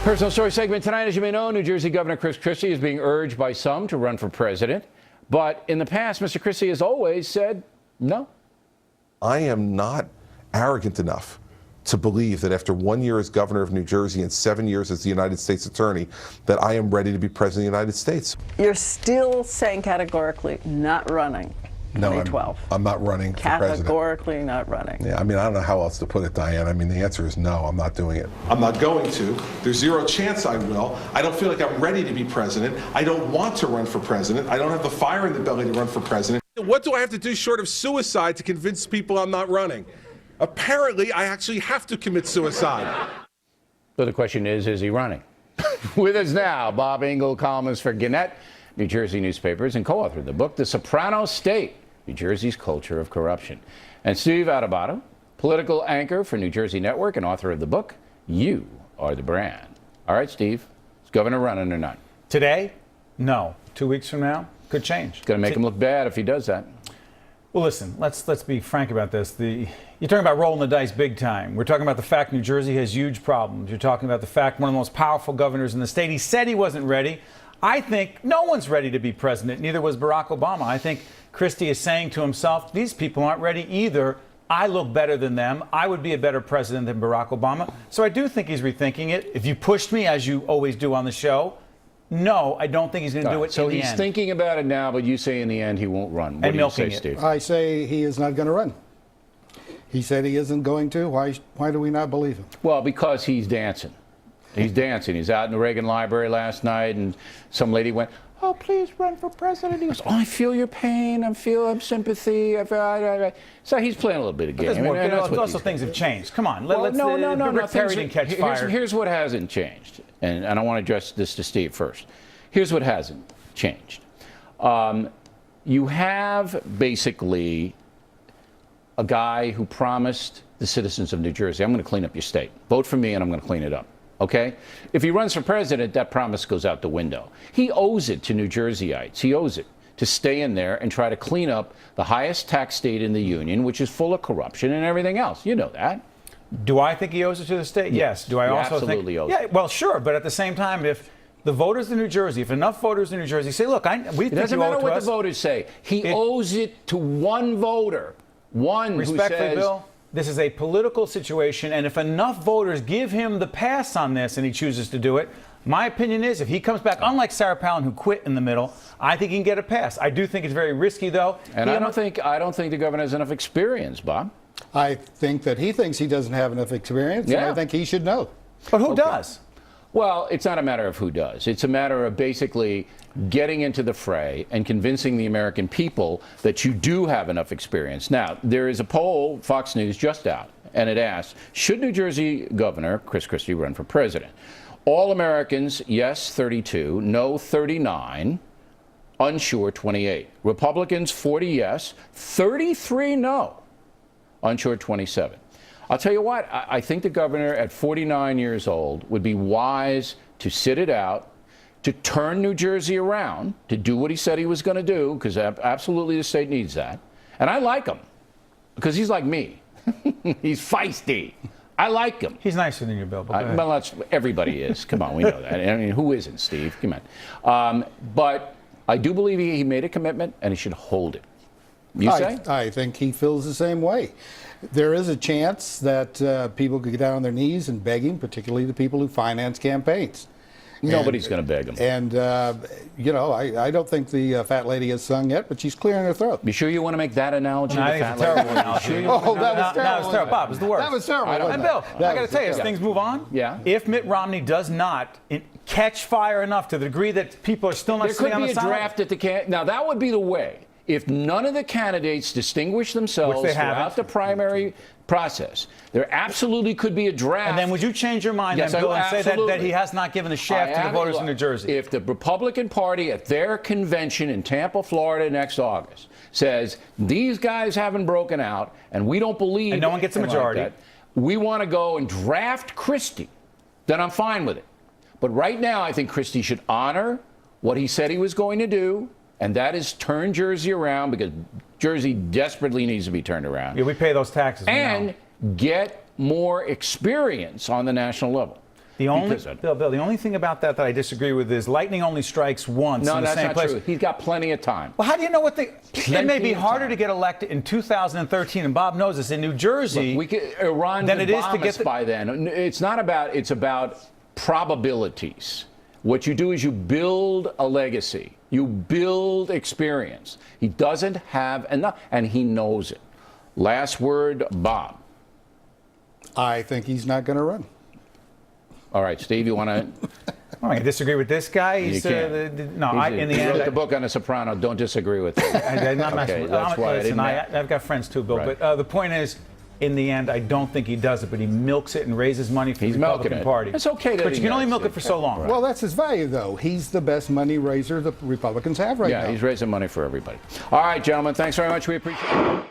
Personal story segment tonight. As you may know, New Jersey Governor Chris Christie is being urged by some to run for president. But in the past, Mr. Christie has always said no. I am not arrogant enough to believe that after 1 year as governor of New Jersey and 7 years as the United States attorney, that I am ready to be president of the United States. You're still saying categorically not running. No, 2012. I'm not running for president. Categorically not running. Yeah, I mean, I don't know how else to put it, Diane. I mean, the answer is no, I'm not doing it. I'm not going to. There's zero chance I will. I don't feel like I'm ready to be president. I don't want to run for president. I don't have the fire in the belly to run for president. What do I have to do short of suicide to convince people I'm not running? Apparently, I actually have to commit suicide. So the question is he running? With us now, Bob Engel, columnist for Gannett, New Jersey newspapers, and co-author of the book, The Soprano State, New Jersey's Culture of Corruption. And Steve Adubato, political anchor for New Jersey Network and author of the book, You Are the Brand. All right, Steve, is Governor running or not? Today? No. 2 weeks from now? Could change. It's going to make him look bad if he does that. Well, listen, let's be frank about this. You're talking about rolling the dice big time. We're talking about the fact New Jersey has huge problems. You're talking about the fact one of the most powerful governors in the state. He said he wasn't ready. I think no one's ready to be president. Neither was Barack Obama. I think Christie is saying to himself, these people aren't ready either. I look better than them. I would be a better president than Barack Obama. So I do think he's rethinking it. If you pushed me, as you always do on the show, no, I don't think he's going to do it. So in the he's end. thinking about it now, but you say in the end he won't run. What And do you say, milking it. Steve? I say he is not going to run. He said he isn't going to. Why do we not believe him? Well, because he's dancing. He's dancing. He's out in the Reagan Library last night, and some lady went, "Oh, please run for president." He goes, "Oh, I feel your pain. I feel sympathy." So he's playing a little bit of game. Also, things have changed. Come on. No. Rick Perry didn't catch fire. Here's what hasn't changed, and I want to address this to Steve first. Here's what hasn't changed. You have basically a guy who promised the citizens of New Jersey, "I'm going to clean up your state. Vote for me, and I'm going to clean it up." Okay? If he runs for president, that promise goes out the window. He owes it to New Jerseyites. He owes it to stay in there and try to clean up the highest tax state in the union, which is full of corruption and everything else. You know that. Do I think he owes it to the state? Yes. Do I also absolutely think? Owes Yeah, well, sure. But at the same time, if the voters in New Jersey, if enough voters in New Jersey say, look, we think it doesn't you owe matter it to what us. the voters say. He owes it to one voter. One Respectfully, who says, Bill, this is a political situation, and if enough voters give him the pass on this and he chooses to do it, my opinion is if he comes back, unlike Sarah Palin, who quit in the middle, I think he can get a pass. I do think it's very risky, though. And I don't think the governor has enough experience, Bob. I think that he thinks he doesn't have enough experience, and I think he should know. But who does? Well, it's not a matter of who does. It's a matter of basically getting into the fray and convincing the American people that you do have enough experience. Now, there is a poll, Fox News, just out, and it asks, should New Jersey Governor Chris Christie run for president? All Americans, yes, 32, no, 39, unsure, 28. Republicans, 40 yes, 33 no, unsure, 27. I'll tell you what, I think the governor at 49 years old would be wise to sit it out, to turn New Jersey around, to do what he said he was going to do, because absolutely the state needs that. And I like him, because he's like me. He's feisty. I like him. He's nicer than you, Bill. Well, everybody is. Come on, we know that. I mean, who isn't, Steve? Come on. But I do believe he made a commitment, and he should hold it. You say? I think he feels the same way. There is a chance that people could get down on their knees and beg him, particularly the people who finance campaigns. Nobody's going to beg him. And, I don't think the fat lady has sung yet, but she's clearing her throat. You sure you want to make that analogy? No, I think it's a terrible analogy. Oh, that was terrible. That was terrible. Bob, it was the worst. That was terrible. And Bill, I got to tell you, as things move on, if Mitt Romney does not catch fire enough to the degree that people are still not sitting on the there could be a draft at the now that would be the way. If none of the candidates distinguish themselves throughout the primary process, there absolutely could be a draft. And then would you change your mind, yes, then, Bill, and say that he has not given the shaft to the voters in New Jersey? If the Republican Party at their convention in Tampa, Florida next August says these guys haven't broken out and we don't believe and no one gets a majority, like that, we want to go and draft Christie, then I'm fine with it. But right now I think Christie should honor what he said he was going to do, and that is turn Jersey around, because Jersey desperately needs to be turned around. Yeah, we pay those taxes. And get more experience on the national level. The only, Because of it. Bill, the only thing about that I disagree with is lightning only strikes once No, in the that's same not place. true. He's got plenty of time. Well, how do you know what the? It may Plenty be of harder time. to get elected in 2013, and Bob knows this, in New Jersey. Iran than could it is bomb to get us the- by then. It's not about. It's about probabilities. What you do is you build a legacy. You build experience. He doesn't have enough, and he knows it. Last word, Bob. I think he's not going to run. All right, Steve, you want to? I disagree with this guy. You He's, can't. no, in the he end, wrote the book on a soprano. Don't disagree with it. I'm not Okay, that's why I listen, didn't. I've got friends too, Bill. Right. But the point is, in the end, I don't think he does it, but he milks it and raises money for He's the milking Republican it. Party. It's okay that but he you can only milks milk it. it for so long. Well, that's his value, though. He's the best money raiser the Republicans have right now. Yeah, he's raising money for everybody. All right, gentlemen, thanks very much. We appreciate it.